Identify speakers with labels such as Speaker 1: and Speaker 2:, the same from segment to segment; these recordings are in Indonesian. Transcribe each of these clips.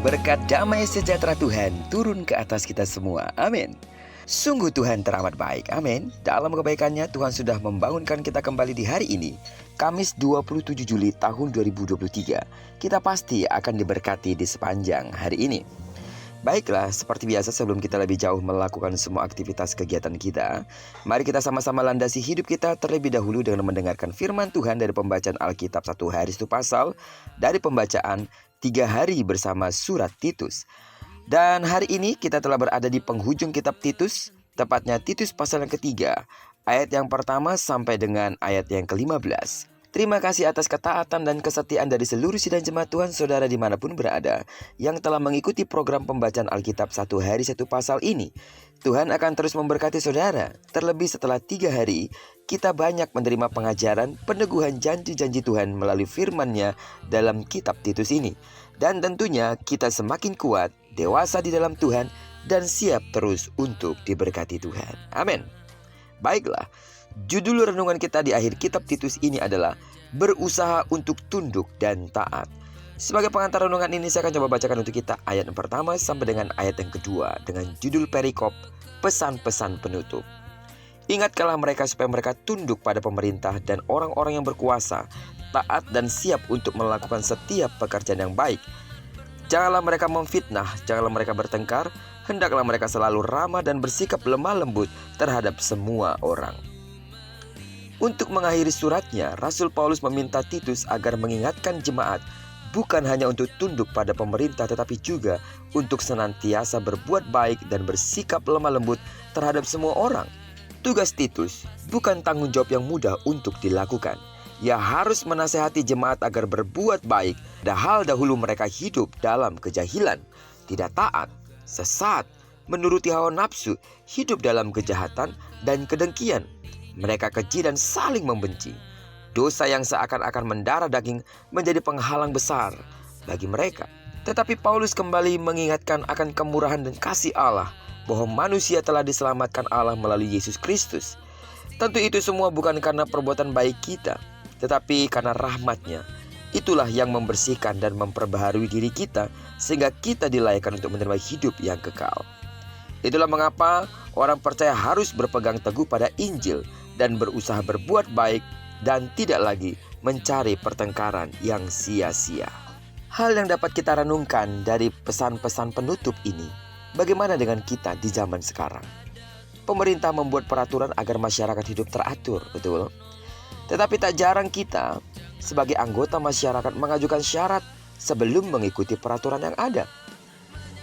Speaker 1: Berkat damai sejahtera Tuhan turun ke atas kita semua. Amin. Sungguh Tuhan teramat baik. Amin. Dalam kebaikannya Tuhan sudah membangunkan kita kembali di hari ini, Kamis 27 Juli tahun 2023. Kita pasti akan diberkati di sepanjang hari ini. Baiklah, seperti biasa sebelum kita lebih jauh melakukan semua aktivitas kegiatan kita, mari kita sama-sama landasi hidup kita terlebih dahulu dengan mendengarkan firman Tuhan dari pembacaan Alkitab 1 hari 1 pasal, dari pembacaan 3 hari bersama surat Titus. Dan hari ini kita telah berada di penghujung kitab Titus, tepatnya Titus pasal yang ketiga, ayat yang pertama sampai dengan ayat yang ke-15. Terima kasih atas ketaatan dan kesetiaan dari seluruh sidang jemaat Tuhan saudara dimanapun berada yang telah mengikuti program pembacaan Alkitab 1 hari 1 pasal ini. Tuhan akan terus memberkati saudara. Terlebih setelah 3 hari, kita banyak menerima pengajaran peneguhan janji-janji Tuhan melalui firman-Nya dalam kitab Titus ini. Dan tentunya kita semakin kuat, dewasa di dalam Tuhan, dan siap terus untuk diberkati Tuhan. Amin. Baiklah, judul renungan kita di akhir kitab Titus ini adalah berusaha untuk tunduk dan taat. Sebagai pengantar renungan ini saya akan coba bacakan untuk kita ayat yang pertama sampai dengan ayat yang kedua dengan judul perikop pesan-pesan penutup. Ingatkanlah mereka supaya mereka tunduk pada pemerintah dan orang-orang yang berkuasa, taat dan siap untuk melakukan setiap pekerjaan yang baik. Janganlah mereka memfitnah, janganlah mereka bertengkar, hendaklah mereka selalu ramah dan bersikap lemah lembut terhadap semua orang. Untuk mengakhiri suratnya, Rasul Paulus meminta Titus agar mengingatkan jemaat bukan hanya untuk tunduk pada pemerintah tetapi juga untuk senantiasa berbuat baik dan bersikap lemah lembut terhadap semua orang. Tugas Titus bukan tanggung jawab yang mudah untuk dilakukan. Ia harus menasehati jemaat agar berbuat baik, padahal dahulu mereka hidup dalam kejahilan, tidak taat, sesat, menuruti hawa nafsu, hidup dalam kejahatan dan kedengkian. Mereka keji dan saling membenci. Dosa yang seakan-akan mendarah daging menjadi penghalang besar bagi mereka. Tetapi Paulus kembali mengingatkan akan kemurahan dan kasih Allah, bahwa manusia telah diselamatkan Allah melalui Yesus Kristus. Tentu itu semua bukan karena perbuatan baik kita, tetapi karena rahmat-Nya. Itulah yang membersihkan dan memperbaharui diri kita sehingga kita dilayakkan untuk menerima hidup yang kekal. Itulah mengapa orang percaya harus berpegang teguh pada Injil dan berusaha berbuat baik dan tidak lagi mencari pertengkaran yang sia-sia. Hal yang dapat kita renungkan dari pesan-pesan penutup ini, bagaimana dengan kita di zaman sekarang? Pemerintah membuat peraturan agar masyarakat hidup teratur, betul? Tetapi tak jarang kita sebagai anggota masyarakat mengajukan syarat sebelum mengikuti peraturan yang ada.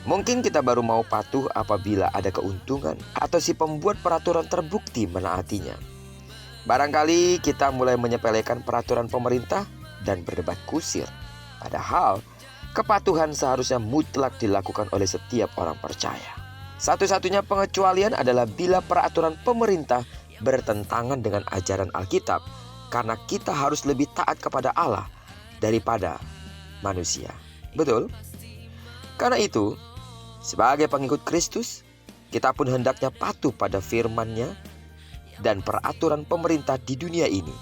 Speaker 1: Mungkin kita baru mau patuh apabila ada keuntungan atau si pembuat peraturan terbukti menaatinya. Barangkali kita mulai menyepelekan peraturan pemerintah dan berdebat kusir. Padahal kepatuhan seharusnya mutlak dilakukan oleh setiap orang percaya. Satu-satunya pengecualian adalah bila peraturan pemerintah bertentangan dengan ajaran Alkitab, karena kita harus lebih taat kepada Allah daripada manusia. Betul? Karena itu, sebagai pengikut Kristus, kita pun hendaknya patuh pada firman-Nya dan peraturan pemerintah di dunia ini,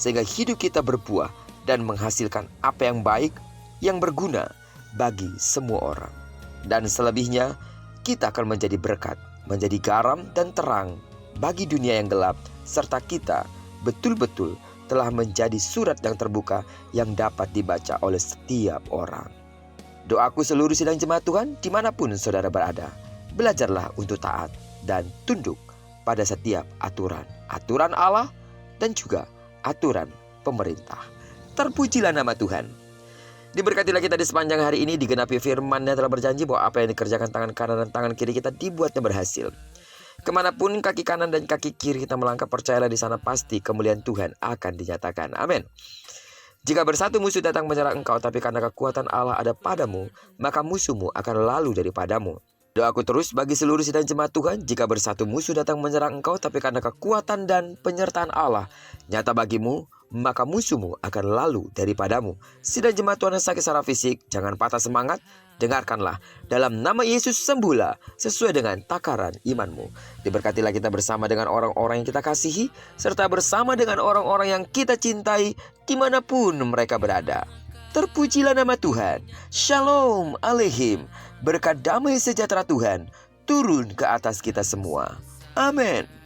Speaker 1: sehingga hidup kita berbuah dan menghasilkan apa yang baik, yang berguna bagi semua orang. Dan selebihnya, kita akan menjadi berkat, menjadi garam dan terang bagi dunia yang gelap, serta kita betul-betul telah menjadi surat yang terbuka yang dapat dibaca oleh setiap orang. Doaku seluruh sidang jemaat Tuhan dimanapun saudara berada, belajarlah untuk taat dan tunduk pada setiap aturan Allah dan juga aturan pemerintah. Terpujilah nama Tuhan. Diberkatilah kita di sepanjang hari ini, digenapi firman-Nya telah berjanji bahwa apa yang dikerjakan tangan kanan dan tangan kiri kita dibuatnya berhasil. Kemanapun kaki kanan dan kaki kiri kita melangkah, percayalah di sana pasti kemuliaan Tuhan akan dinyatakan. Amin. Jika bersatu musuh datang menyerang engkau, tapi karena kekuatan Allah ada padamu, maka musuhmu akan lalu daripadamu. Doaku terus bagi seluruh sidang jemaat Tuhan, jika bersatu musuh datang menyerang engkau, tapi karena kekuatan dan penyertaan Allah nyata bagimu, maka musuhmu akan lalu daripadamu. Sidang jemaat Tuhan yang sakit secara fisik, jangan patah semangat, dengarkanlah. Dalam nama Yesus sembuhlah sesuai dengan takaran imanmu. Diberkatilah kita bersama dengan orang-orang yang kita kasihi, serta bersama dengan orang-orang yang kita cintai dimanapun mereka berada. Terpujilah nama Tuhan. Shalom Aleihim. Berkat damai sejahtera Tuhan turun ke atas kita semua. Amin.